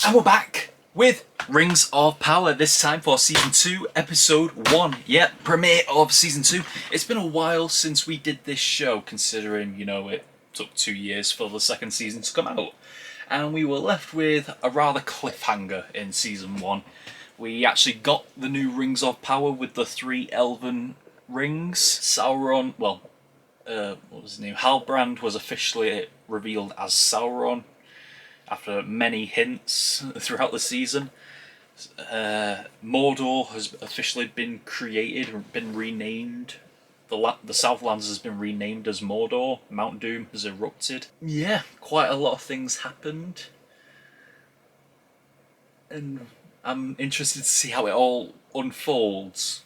And we're back with Rings of Power, this time for Season 2, Episode 1. Yeah, premiere of Season 2. It's been a while since we did this show, considering, you know, it took 2 years for the second season to come out. And we were left with a rather cliffhanger in Season 1. We actually got the new Rings of Power with the 3 Elven rings. Sauron, what was his name? Halbrand was officially revealed as Sauron after many hints throughout the season. Mordor has officially been created, or been renamed. The Southlands has been renamed as Mordor. Mount Doom has erupted. Yeah, quite a lot of things happened. And I'm interested to see how it all unfolds.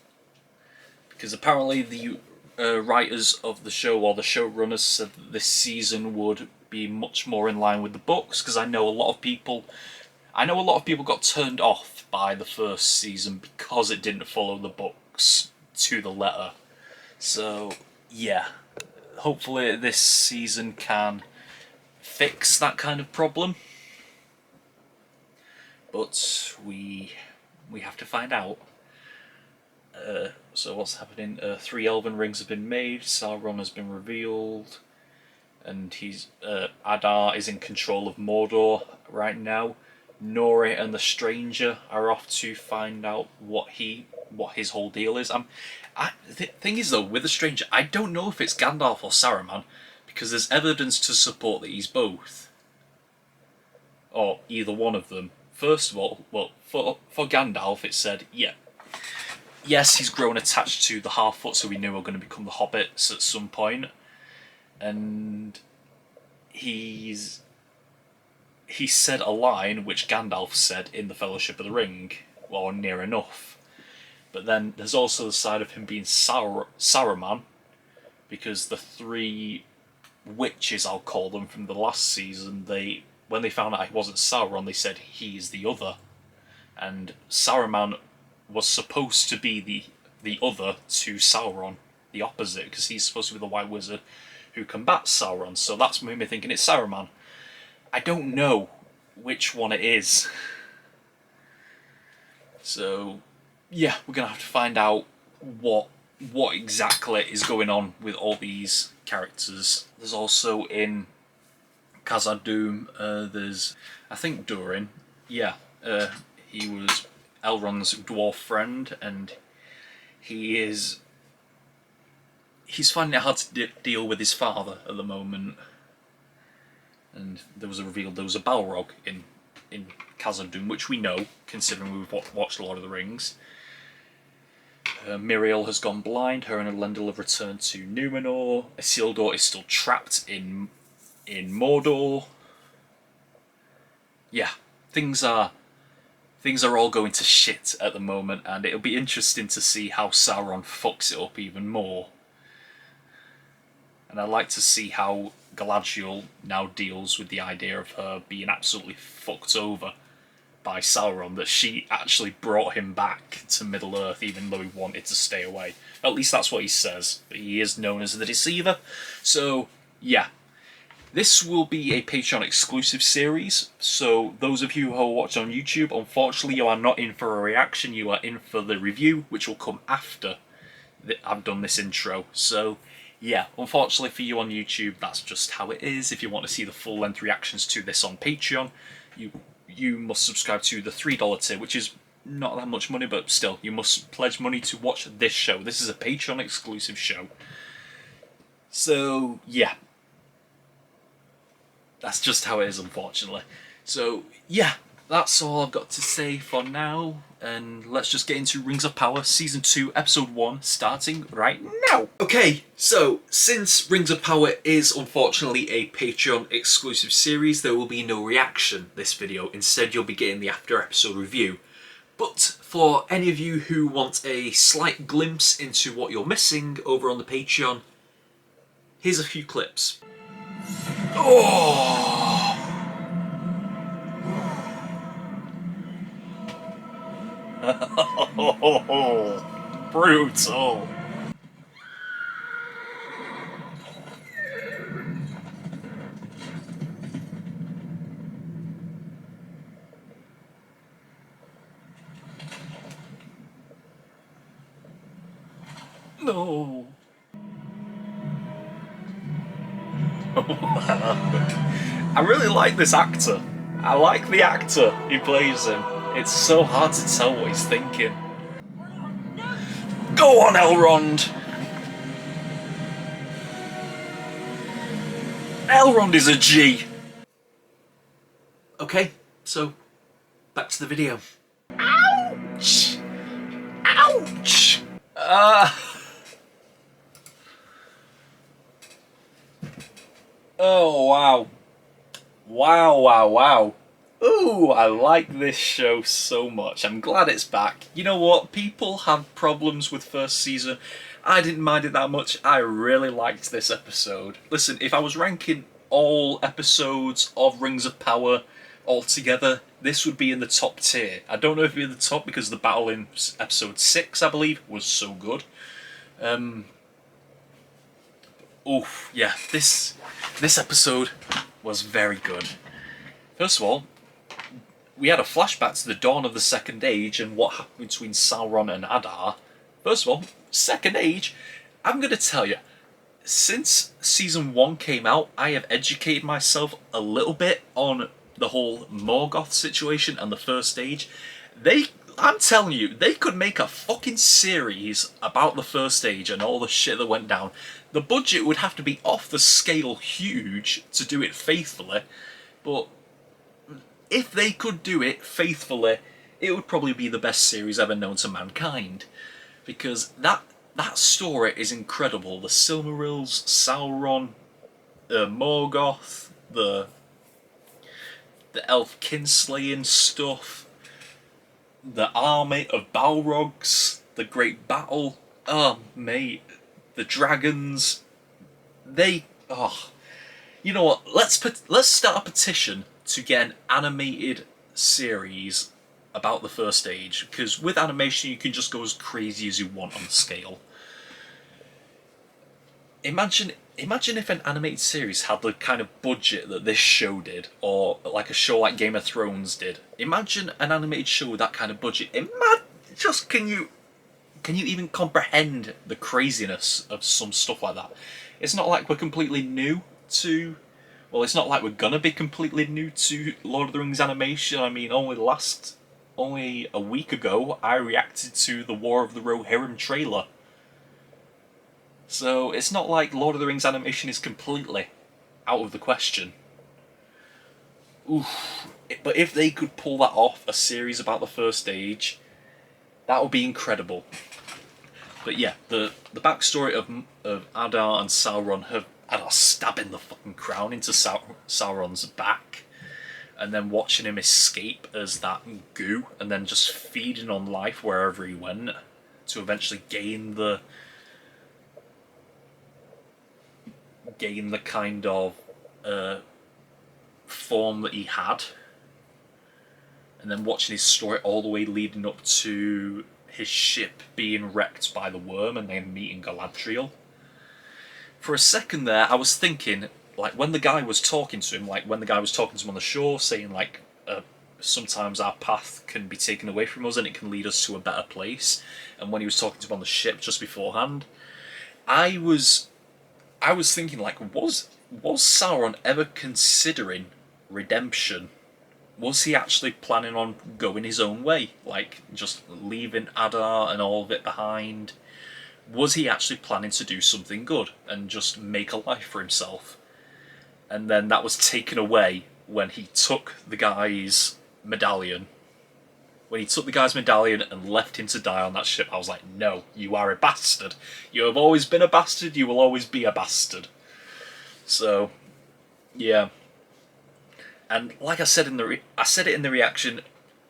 Because apparently the writers of the show, or the showrunners, said that this season would be much more in line with the books, because I know a lot of people got turned off by the first season because it didn't follow the books to the letter. So yeah, hopefully this season can fix that kind of problem. But we have to find out. So what's happening? 3 Elven rings have been made, Sauron has been revealed, and Adar is in control of Mordor right now. Nori and the Stranger are off to find out what his whole deal is. The thing is though, with the Stranger, I don't know if it's Gandalf or Saruman, because there's evidence to support that he's both, or either one of them. First of all, well, for Gandalf, it said, yes, he's grown attached to the Half-Foot, so we knew we were going to become the Hobbits at some point. And he said a line which Gandalf said in the Fellowship of the Ring, or near enough. But then there's also the side of him being Saruman, because the 3 witches, I'll call them, from the last season, when they found out he wasn't Sauron, they said he's the other. And Saruman was supposed to be the other to Sauron, the opposite, because he's supposed to be the White Wizard who combats Sauron, so that's made me thinking it's Saruman. I don't know which one it is. So, yeah, we're going to have to find out what exactly is going on with all these characters. There's also in Khazad-dûm, there's, I think, Durin. Yeah, he was Elrond's dwarf friend, and he's finding it hard to deal with his father at the moment. And there was a Balrog in Khazad-dûm, which we know, considering we've watched Lord of the Rings. Miriel has gone blind. Her and Elendil have returned to Númenor. Isildur is still trapped in Mordor. Yeah, things are all going to shit at the moment, and it'll be interesting to see how Sauron fucks it up even more. And I'd like to see how Galadriel now deals with the idea of her being absolutely fucked over by Sauron, that she actually brought him back to Middle-earth even though he wanted to stay away. At least that's what he says. But he is known as the Deceiver. So, yeah. This will be a Patreon exclusive series, so those of you who are watching on YouTube, unfortunately you are not in for a reaction, you are in for the review, which will come after I've done this intro. So yeah, unfortunately for you on YouTube, that's just how it is. If you want to see the full length reactions to this on Patreon, you must subscribe to the $3 tier, which is not that much money, but still, you must pledge money to watch this show. This is a Patreon exclusive show. So yeah. That's just how it is, unfortunately. So, yeah, that's all I've got to say for now. And let's just get into Rings of Power Season 2, Episode 1, starting right now. Okay, so, since Rings of Power is unfortunately a Patreon exclusive series, there will be no reaction this video. Instead, you'll be getting the after-episode review. But for any of you who want a slight glimpse into what you're missing over on the Patreon, here's a few clips. Oh! Brutal! No. I really like this actor. I like the actor who plays him. It's so hard to tell what he's thinking. Go on, Elrond! Elrond is a G! Okay, so back to the video. Ouch! Ouch! Oh, wow. Wow. Ooh, I like this show so much. I'm glad it's back. You know what? People have problems with first season. I didn't mind it that much. I really liked this episode. Listen, if I was ranking all episodes of Rings of Power altogether, this would be in the top tier. I don't know if it'd be in the top because the battle in episode 6, I believe, was so good. Oof, yeah, this episode was very good. First of all, we had a flashback to the dawn of the Second Age and what happened between Sauron and Adar. First of all, Second Age, I'm going to tell you, since Season 1 came out, I have educated myself a little bit on the whole Morgoth situation and the First Age. I'm telling you, they could make a fucking series about the First Age and all the shit that went down. The budget would have to be off the scale huge to do it faithfully, but if they could do it faithfully, it would probably be the best series ever known to mankind. Because that story is incredible. The Silmarils, Sauron, Morgoth, the elf kinslaying stuff, the army of Balrogs, the great battle. Oh, mate. The dragons. You know what? Let's start a petition to get an animated series about the First Age, because with animation you can just go as crazy as you want on scale. Imagine if an animated series had the kind of budget that this show did, or like a show like Game of Thrones did. Imagine an animated show with that kind of budget. Can you even comprehend the craziness of some stuff like that? It's not like we're completely new to... Well, it's not like we're gonna be completely new to Lord of the Rings animation. I mean, only a week ago, I reacted to the War of the Rohirrim trailer. So it's not like Lord of the Rings animation is completely out of the question. Oof. But if they could pull that off, a series about the First Age, that would be incredible. But yeah, the backstory of Adar and Sauron have Adar stabbing the fucking crown into Sauron's back, and then watching him escape as that goo, and then just feeding on life wherever he went, to eventually gain the kind of form that he had, and then watching his story all the way leading up to his ship being wrecked by the worm and then meeting Galadriel. For a second there, I was thinking, like, when the guy was talking to him, on the shore, saying, like, sometimes our path can be taken away from us and it can lead us to a better place, and when he was talking to him on the ship just beforehand, I was thinking, like, was Sauron ever considering redemption? Was he actually planning on going his own way, like just leaving Adar and all of it behind? Was he actually planning to do something good and just make a life for himself? And then that was taken away when he took the guy's medallion. When he took the guy's medallion and left him to die on that ship, I was like, no, you are a bastard. You have always been a bastard, you will always be a bastard. So, yeah. And like I said I said it in the reaction,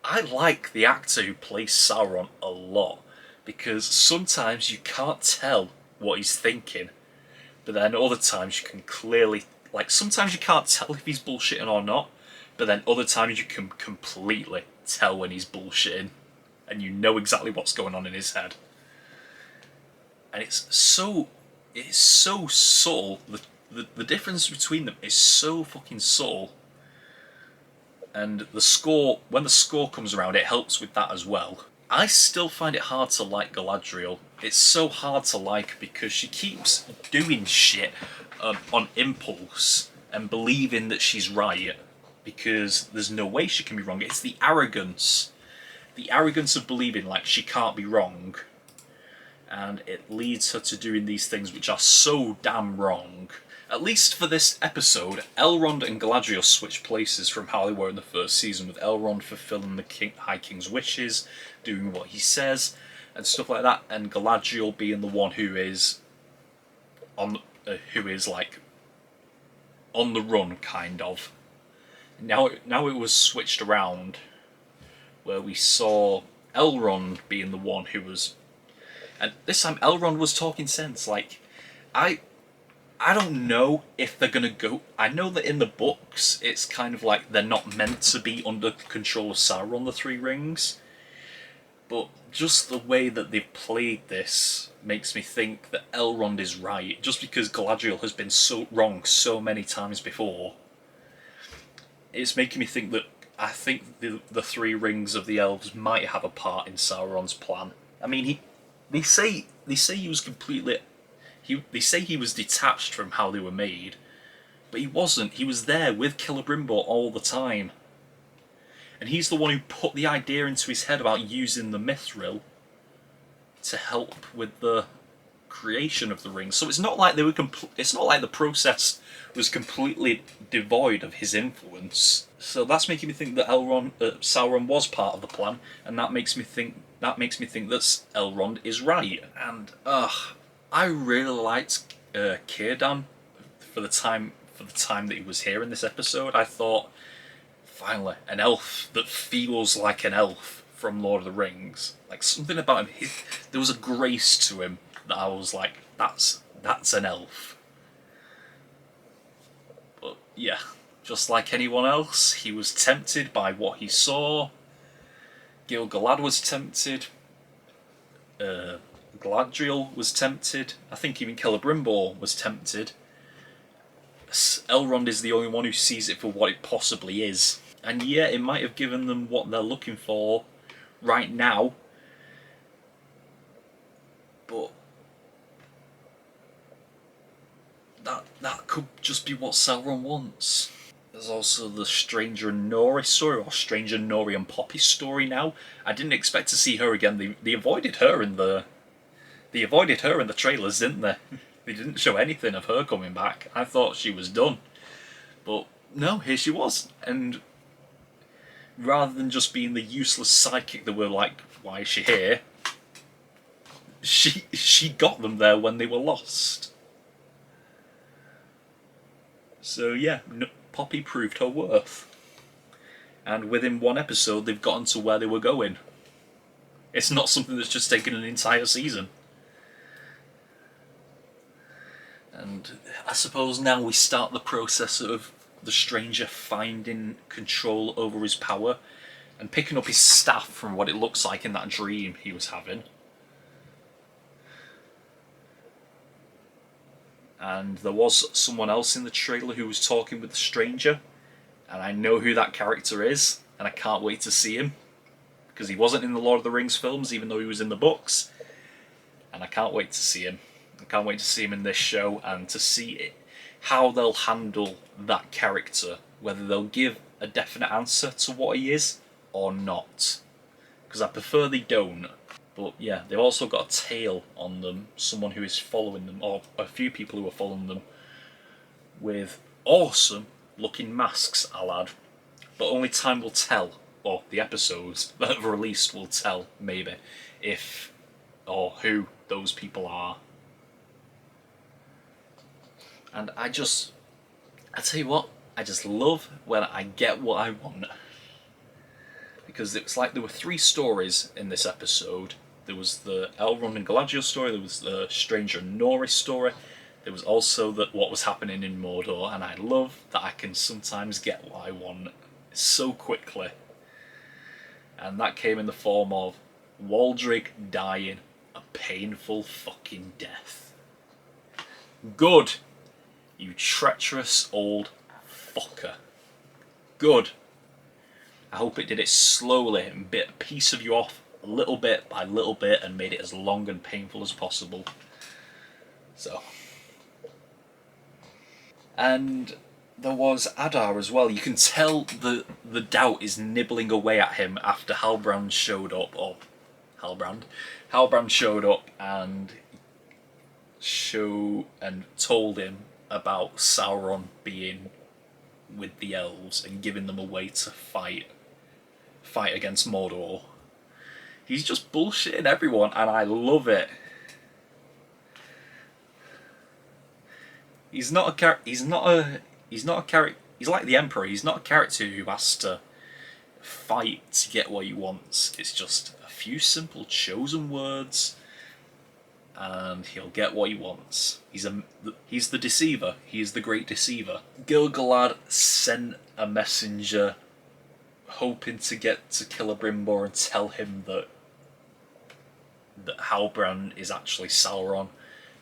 I like the actor who plays Sauron a lot, because sometimes you can't tell what he's thinking, but then other times you can clearly, like, sometimes you can't tell if he's bullshitting or not, but then other times you can completely tell when he's bullshitting, and you know exactly what's going on in his head. And it's so subtle. The difference between them is so fucking subtle. And the score, when the score comes around, it helps with that as well. I still find it hard to like Galadriel. It's so hard to like because she keeps doing shit on impulse and believing that she's right because there's no way she can be wrong. It's the arrogance. The arrogance of believing like she can't be wrong. And it leads her to doing these things which are so damn wrong. At least for this episode, Elrond and Galadriel switch places from how they were in the first season, with Elrond fulfilling the High King's wishes, doing what he says, and stuff like that, and Galadriel being the one who is like on the run, kind of. Now it was switched around, where we saw Elrond being the one who was, and this time Elrond was talking sense. Like, I don't know if they're going to go... I know that in the books, it's kind of like they're not meant to be under control of Sauron, the Three Rings. But just the way that they've played this makes me think that Elrond is right, just because Galadriel has been so wrong so many times before. It's making me think that I think the Three Rings of the Elves might have a part in Sauron's plan. I mean, they say he was completely... They say he was detached from how they were made, but he wasn't. He was there with Celebrimbor all the time. And he's the one who put the idea into his head about using the Mithril to help with the creation of the rings. So it's not like they were it's not like the process was completely devoid of his influence. So that's making me think that Sauron was part of the plan, and that makes me think that Elrond is right. And I really liked Círdan for the time that he was here in this episode. I thought, finally, an elf that feels like an elf from Lord of the Rings. Like, something about him, there was a grace to him that I was like, that's an elf. But yeah, just like anyone else, he was tempted by what he saw. Gil-galad was tempted. Galadriel was tempted. I think even Celebrimbor was tempted. Elrond is the only one who sees it for what it possibly is. And yeah, it might have given them what they're looking for right now. But that could just be what Sauron wants. There's also the Stranger and Nori story, or Stranger Nori and Poppy story now. I didn't expect to see her again. They avoided her in the... They avoided her in the trailers, didn't they? They didn't show anything of her coming back. I thought she was done. But no, here she was. And rather than just being the useless psychic that were like, why is she here? She got them there when they were lost. So yeah, Poppy proved her worth. And within one episode, they've gotten to where they were going. It's not something that's just taken an entire season. And I suppose now we start the process of the stranger finding control over his power and picking up his staff from what it looks like in that dream he was having. And there was someone else in the trailer who was talking with the stranger, and I know who that character is, and I can't wait to see him, because he wasn't in the Lord of the Rings films, even though he was in the books, and I can't wait to see him. I can't wait to see him in this show and to see how they'll handle that character, whether they'll give a definite answer to what he is or not. Because I prefer they don't. But yeah, they've also got a tail on them, someone who is following them, or a few people who are following them, with awesome looking masks, I'll add. But only time will tell, or the episodes that have released will tell, maybe, if or who those people are. And I tell you what, I just love when I get what I want. Because it's like there were 3 stories in this episode. There was the Elrond and Galadriel story, there was the Stranger and Nori story, there was also what was happening in Mordor, and I love that I can sometimes get what I want so quickly. And that came in the form of Waldrig dying a painful fucking death. Good! You treacherous old fucker. Good. I hope it did it slowly and bit a piece of you off little bit by little bit and made it as long and painful as possible. So, and there was Adar as well. You can tell the doubt is nibbling away at him after Halbrand showed up, or Halbrand showed up and told him about Sauron being with the elves and giving them a way to fight against Mordor. He's just bullshitting everyone, and I love it. He's like the Emperor. He's not a character who has to fight to get what he wants. It's just a few simple chosen words, and he'll get what he wants. He's the deceiver. He is the great deceiver. Gil-galad sent a messenger hoping to get to Celebrimbor and tell him that Halbrand is actually Sauron,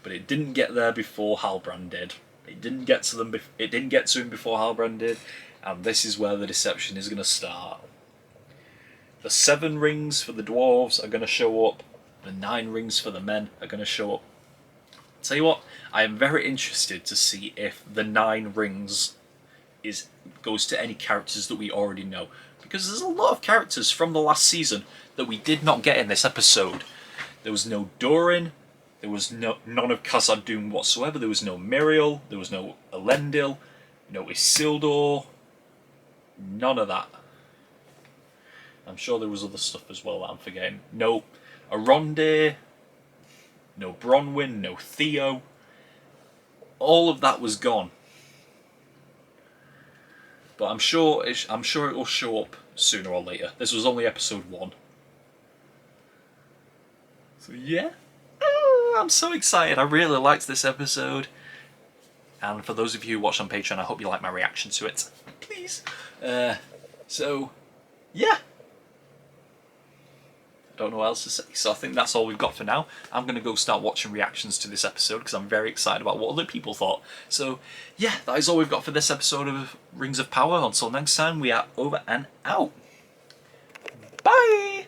but it didn't get there before Halbrand did. It didn't get to him before Halbrand did, and this is where the deception is going to start. The 7 rings for the dwarves are going to show up. The 9 rings for the men are going to show up. Tell you what, I am very interested to see if the 9 rings goes to any characters that we already know, because there's a lot of characters from the last season that we did not get in this episode. There was no Durin, there was none of Khazad-dûm whatsoever, there was no Miriel, there was no Elendil, no Isildur, none of that. I'm sure there was other stuff as well that I'm forgetting. No Arondir, no Bronwyn, no Theo. All of that was gone. But I'm sure it will show up sooner or later. This was only episode 1. So yeah, I'm so excited. I really liked this episode. And for those of you who watch on Patreon, I hope you like my reaction to it. Please. So, yeah. I don't know what else to say. So I think that's all we've got for now. I'm going to go start watching reactions to this episode because I'm very excited about what other people thought. So, yeah, that is all we've got for this episode of Rings of Power. Until next time, we are over and out. Bye!